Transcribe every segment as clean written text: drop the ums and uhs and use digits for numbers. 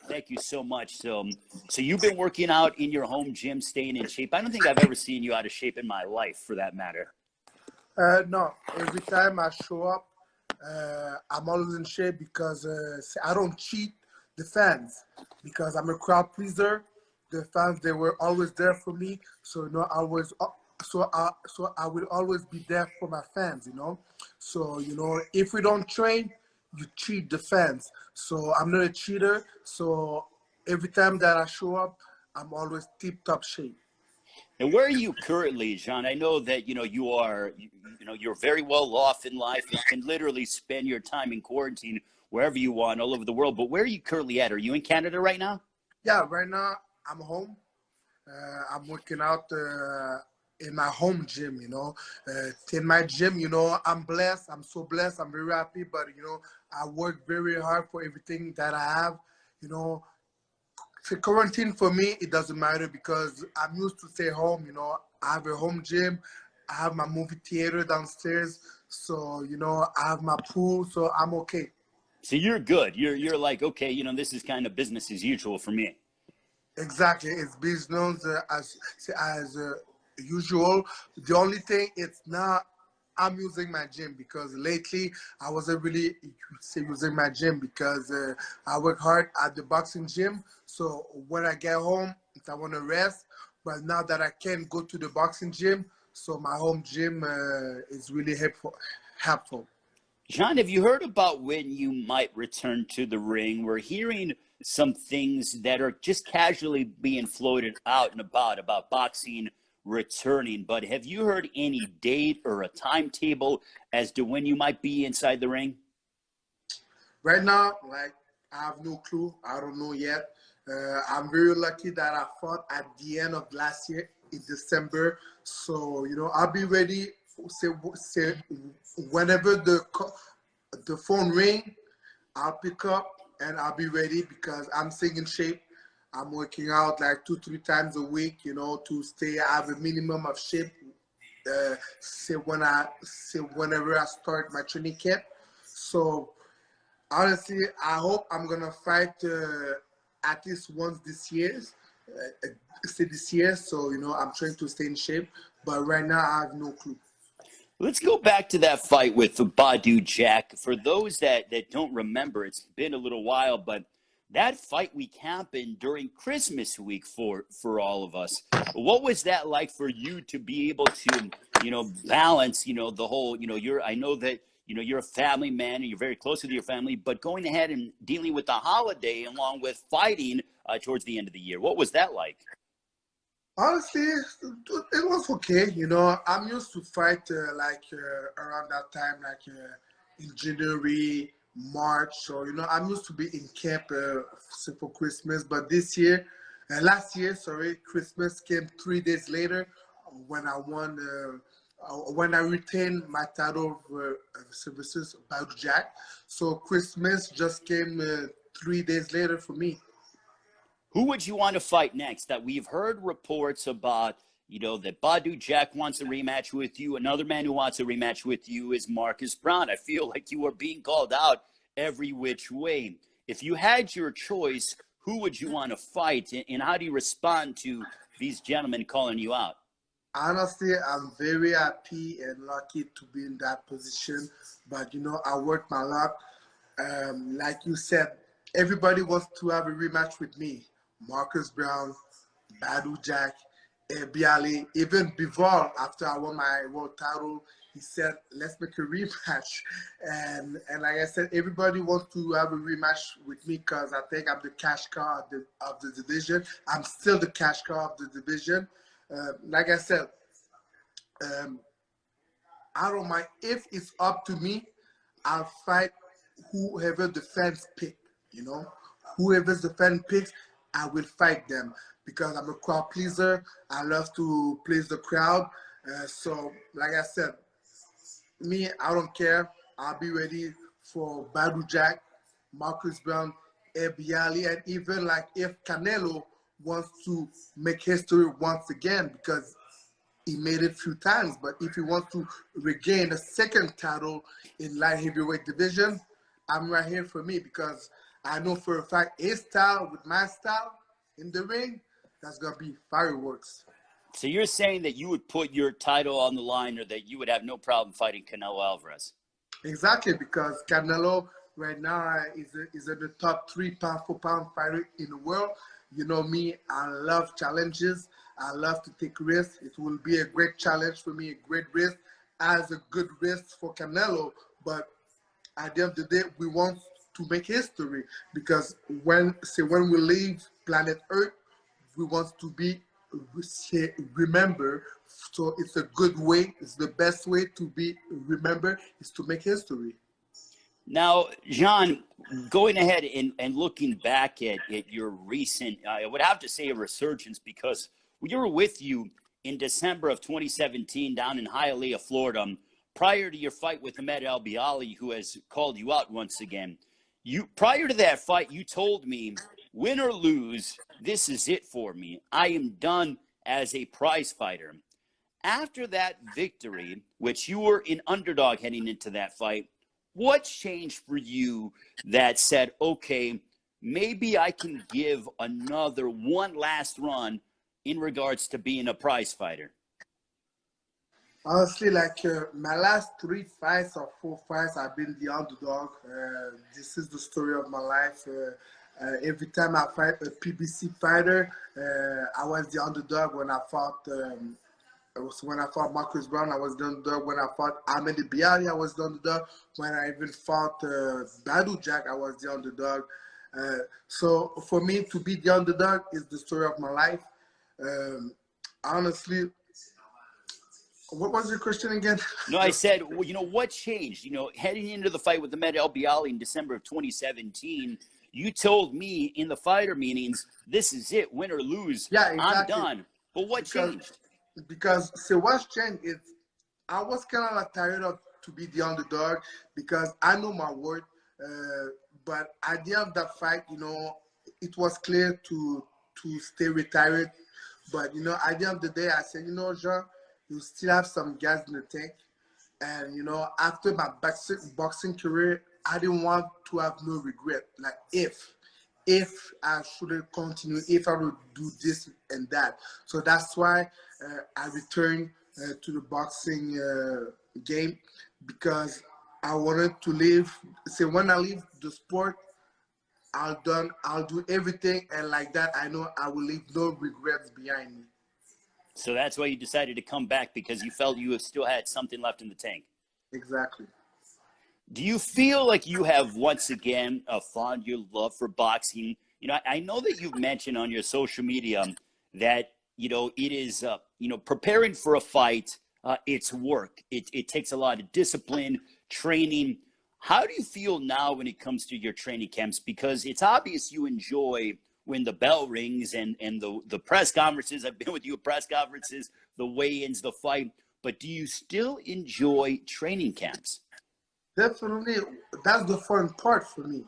Thank you so much. So you've been working out in your home gym, staying in shape. I don't think I've ever seen you out of shape in my life, for that matter. No, every time I show up, I'm always in shape because I don't cheat the fans because I'm a crowd pleaser. The fans, they were always there for me, so so I will always be there for my fans. So if we don't train, you cheat the fans. So I'm not a cheater. So every time that I show up, I'm always tip top shape. And where are you currently, Jean? I know that you're very well off in life and can literally spend your time in quarantine wherever you want, all over the world. But where are you currently at? Are you in Canada right now? Yeah, right now I'm home. I'm working out in my home gym. In my gym, I'm blessed. I'm so blessed. I'm very happy. But I work very hard for everything that I have. You know, for quarantine for me, it doesn't matter because I'm used to stay home. I have a home gym. I have my movie theater downstairs. So I have my pool. So I'm okay. So you're good. You're like, okay, this is kind of business as usual for me. Exactly, it's business as usual. The only thing it's not. I'm using my gym because lately I wasn't really using my gym because I work hard at the boxing gym. So when I get home, if I want to rest, but now that I can go to the boxing gym, so my home gym is really helpful. John, have you heard about when you might return to the ring? We're hearing some things that are just casually being floated out and about boxing returning. But have you heard any date or a timetable as to when you might be inside the ring? Right now, like I have no clue. I don't know yet. I'm very lucky that I fought at the end of last year in December. So I'll be ready. Say whenever the phone ring, I'll pick up and I'll be ready because I'm staying in shape. I'm working out like 2-3 times a week. To stay. I have a minimum of shape. Whenever I start my training camp. So honestly, I hope I'm gonna fight at least once this year. This year, so I'm trying to stay in shape. But right now, I have no clue. Let's go back to that fight with Badu Jack. For those that don't remember, it's been a little while, but that fight week happened during Christmas week for all of us. What was that like for you to be able to, balance, the whole, I know that, you're a family man and you're very close with your family, but going ahead and dealing with the holiday along with fighting towards the end of the year. What was that like? Honestly, it was okay. I'm used to fight around that time, in January, March. So I'm used to be in camp for Christmas. But last year, sorry, Christmas came 3 days later when I won. When I retained my title of services by Jack. So Christmas just came 3 days later for me. Who would you want to fight next? That we've heard reports about, that Badu Jack wants a rematch with you. Another man who wants a rematch with you is Marcus Brown. I feel like you are being called out every which way. If you had your choice, who would you want to fight? And how do you respond to these gentlemen calling you out? Honestly, I'm very happy and lucky to be in that position. But I worked my luck. Like you said, everybody wants to have a rematch with me. Marcus Brown, Badu Jack, Bialy, even Bivol. After I won my world title, he said, "Let's make a rematch." And like I said, everybody wants to have a rematch with me because I think I'm the cash cow of the division. I'm still the cash cow of the division. Like I said, I don't mind. If it's up to me, I'll fight whoever the fans pick. Whoever the fan picks, I will fight them because I'm a crowd pleaser. I love to please the crowd. So, like I said, me, I don't care. I'll be ready for Badu Jack, Marcus Brown, Bialy, and even like if Canelo wants to make history once again because he made it a few times, but if he wants to regain a second title in light heavyweight division, I'm right here for me because I know for a fact his style with my style in the ring, that's gonna be fireworks. So you're saying that you would put your title on the line, or that you would have no problem fighting Canelo Alvarez? Exactly, because Canelo right now is at the top 3 pound for pound fighter in the world. You know me, I love challenges. I love to take risks. It will be a great challenge for me, a great risk, as a good risk for Canelo. But at the end of the day, we want to make history because when we leave planet Earth, we want to be remember. So it's a good way. It's the best way to be remembered is to make history. Now, Jean, going ahead and looking back at your recent, I would have to say a resurgence, because we were with you in December of 2017 down in Hialeah, Florida, prior to your fight with Ahmed Albiali, who has called you out once again. Prior to that fight, you told me, win or lose, this is it for me. I am done as a prize fighter. After that victory, which you were an underdog heading into that fight, what changed for you that said, okay, maybe I can give another one last run in regards to being a prize fighter? Honestly, like my last 3 fights or 4 fights, I've been the underdog. This is the story of my life. Every time I fight a PBC fighter, I was the underdog. When I fought Marcus Brown, I was the underdog. When I fought Ahmed Biali, I was the underdog. When I even fought Badu Jack, I was the underdog. So for me to be the underdog is the story of my life. Honestly, what was your question again? No, I said, well, what changed? Heading into the fight with Ahmed Albiali in December of 2017, you told me in the fighter meetings, this is it, win or lose, Yeah, I'm exactly. done. But what Because changed? so what's changed is I was kind of like tired of to be the underdog because I know my worth. But at the end of that fight, it was clear to stay retired. But at the end of the day, I said, Jean, you still have some gas in the tank. And after my boxing career, I didn't want to have no regret. Like if I shouldn't continue, if I would do this and that. So that's why I returned to the boxing game because I wanted to live. Say when I leave the sport, I'll do everything, and like that, I know I will leave no regrets behind me. So that's why you decided to come back, because you felt you still had something left in the tank. Exactly. Do you feel like you have once again found your love for boxing? I know that you've mentioned on your social media that it is preparing for a fight. It's work. It takes a lot of discipline, training. How do you feel now when it comes to your training camps? Because it's obvious you enjoy when the bell rings and the press conferences. I've been with you at press conferences, the weigh-ins, the fight. But do you still enjoy training camps? Definitely, that's the fun part for me.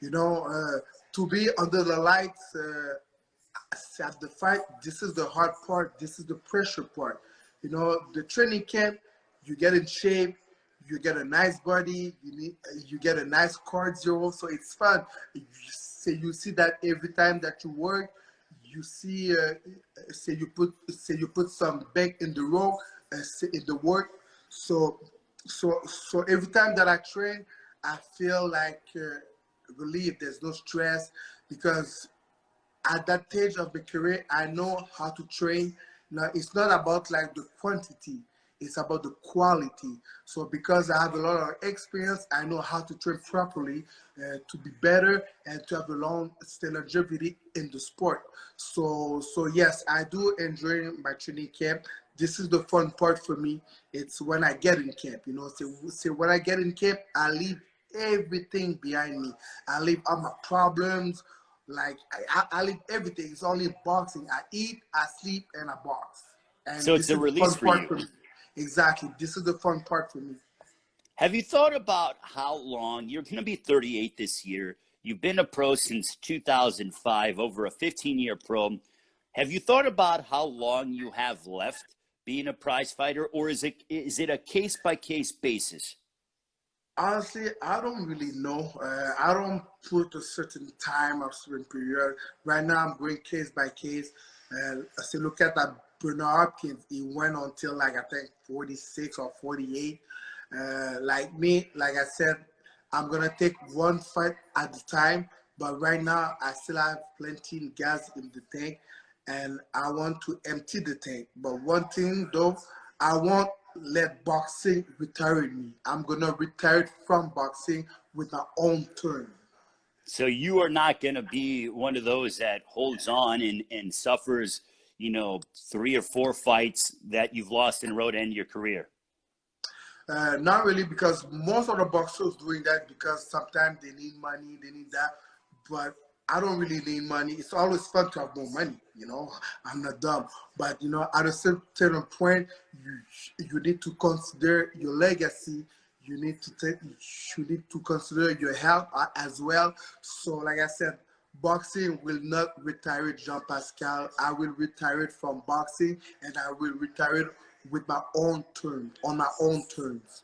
To be under the lights at the fight. This is the hard part. This is the pressure part. The training camp, you get in shape, you get a nice body, you get a nice cardio, so it's fun. You see that every time that you work, you see you put some back in the row, in the work. So so every time that I train, I feel like relieved. There's no stress because at that stage of the career, I know how to train. Now, it's not about like the quantity, it's about the quality. So because I have a lot of experience, I know how to train properly to be better and to have a long longevity in the sport. So yes, I do enjoy my training camp. This is the fun part for me. It's when I get in camp, So when I get in camp, I leave everything behind me. I leave all my problems, like I leave everything. It's only boxing. I eat, I sleep, and I box. And So it's this a is the fun release for part you. for me. Exactly. This is the fun part for me. Have you thought about how long you're going to be 38 this year? You've been a pro since 2005, over a 15-year pro. Have you thought about how long you have left being a prize fighter, or is it a case by case basis? Honestly, I don't really know. I don't put a certain time or certain period. Right now, I'm going case by case. So look at that Bernard Hopkins. He went until like I think 46 or 48. Like me, like I said, I'm gonna take one fight at a time. But right now, I still have plenty of gas in the tank, and I want to empty the tank. But one thing though, I won't let boxing retire me. I'm gonna retire from boxing with my own turn. So you are not going to be one of those that holds on and suffers, 3 or 4 fights that you've lost in a row to end your career. Not really, because most of the boxers doing that because sometimes they need money, they need that. But I don't really need money. It's always fun to have more money, you know. I'm not dumb, but at a certain point, you need to consider your legacy. You need to take. You need to consider your health as well. So, like I said, boxing will not retire Jean Pascal. I will retire it from boxing, and I will retire it with my own terms, on my own terms.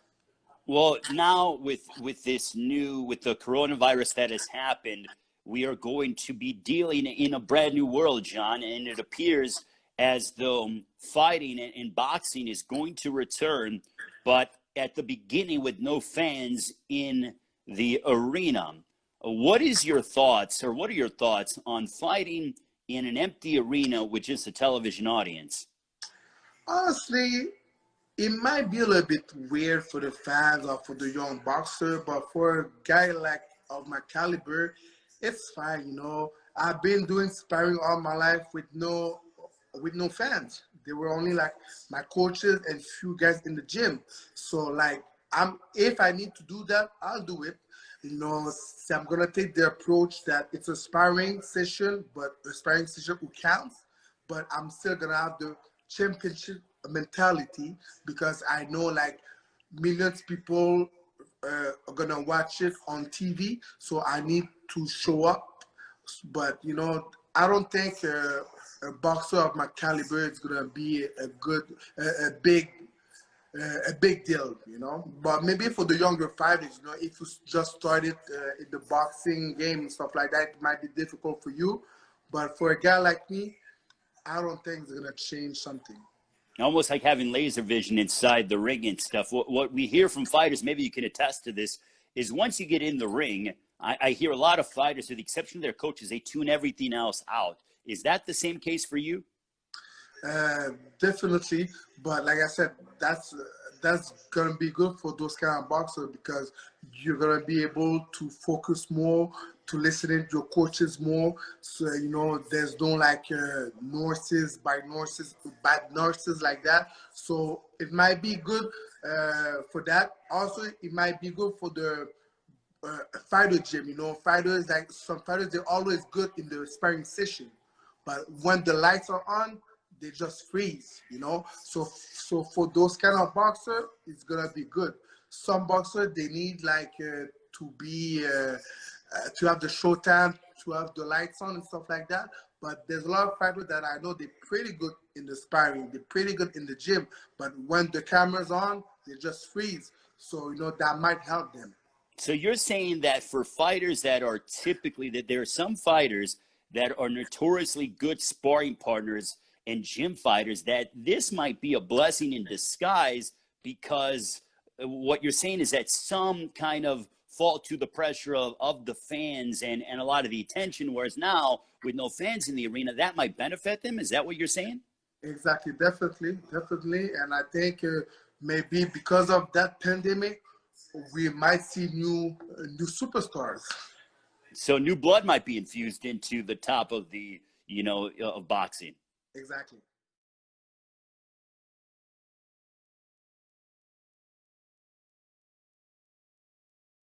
Well, now with the coronavirus that has happened, we are going to be dealing in a brand new world, John, and it appears as though fighting and boxing is going to return, but at the beginning with no fans in the arena. What is your thoughts, or what are your thoughts on fighting in an empty arena with just a television audience? Honestly, it might be a little bit weird for the fans or for the young boxer, but for a guy like of my caliber, it's fine. I've been doing sparring all my life with no fans. They were only like my coaches and few guys in the gym. So like if I need to do that, I'll do it. So I'm gonna take the approach that it's a sparring session, but a sparring session who counts, but I'm still gonna have the championship mentality because I know like millions people are gonna watch it on TV, so I need to show up. But I don't think a boxer of my caliber is gonna be a big deal. But maybe for the younger fighters, if you just started in the boxing game and stuff like that, it might be difficult for you. But for a guy like me, I don't think it's gonna change something. Almost like having laser vision inside the ring and stuff. What we hear from fighters, maybe you can attest to this, is once you get in the ring, I hear a lot of fighters, with the exception of their coaches, they tune everything else out. Is that the same case for you? Definitely, but like I said, that's gonna be good for those kind of boxers because you're gonna be able to focus more, to listen to your coaches more. So there's no like bad nurses like that. So it might be good for that. Also, it might be good for the fighter gym. Fighters like some fighters they're always good in the sparring session, but when the lights are on, they just freeze. So for those kind of boxer, it's gonna be good. Some boxer they need like to have the showtime, to have the lights on and stuff like that. But there's a lot of fighters that I know they're pretty good in the sparring, they're pretty good in the gym, but when the camera's on, they just freeze. So that might help them. So you're saying that for fighters that are typically, that there are some fighters that are notoriously good sparring partners and gym fighters, that this might be a blessing in disguise, because what you're saying is that some kind of fall to the pressure of the fans and a lot of the attention, whereas now with no fans in the arena, that might benefit them. Is that what you're saying? Exactly, definitely, and I think maybe because of that pandemic, we might see new superstars. So new blood might be infused into the top of of boxing. Exactly.